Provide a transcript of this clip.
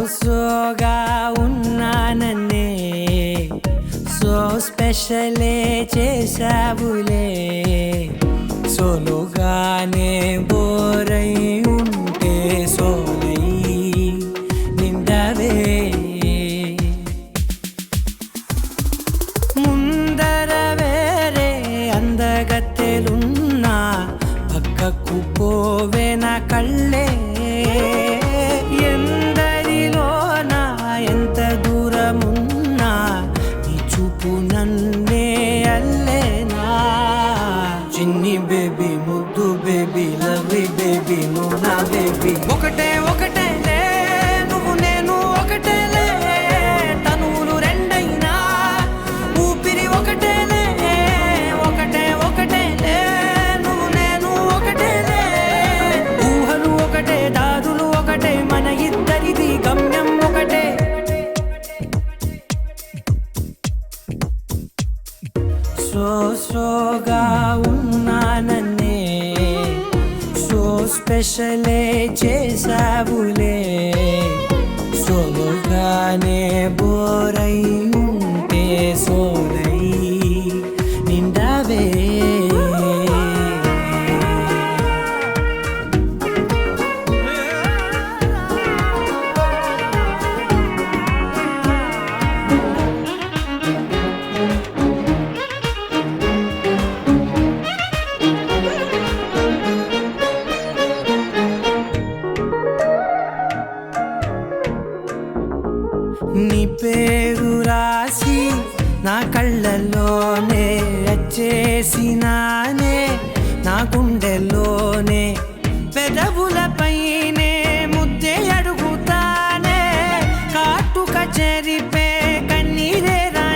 సోగా ఉన్నానన్నే so స్పెషలే చేసావులే సోలోగానే బోరై ఉంటే సోలై నిండవే ముందర వేరే అందగత్తెలున్నా పక్కకు పోవే నా కళ్ళే ఎంత దూరమున్నా నీ చూపు నన్నే అల్లేనా చిన్ని బేబీ ముద్దు బేబీ లవ్లీ బేబీ నువ్వు నా బేబీ ఒకటే ఒకటేలే నువ్వు నేను ఒకటేలే తనువులు రెండైనా ఊపిరి ఒకటేలే ఒకటే ఒకటేలే నువ్వు నేను ఒకటేలే ఊహలు ఒకటే దారులు ఒకటే మన ఇద్దరిది గమ్యం ఒకటే సోగా ఉన్నానన్నే సో స్పెషలే చేసావులే సోలోగానే బోరై ఉంటే సోలై నిండవే నీ పేరు రాసి నా కళ్ళల్లోనే వచ్చేసినానే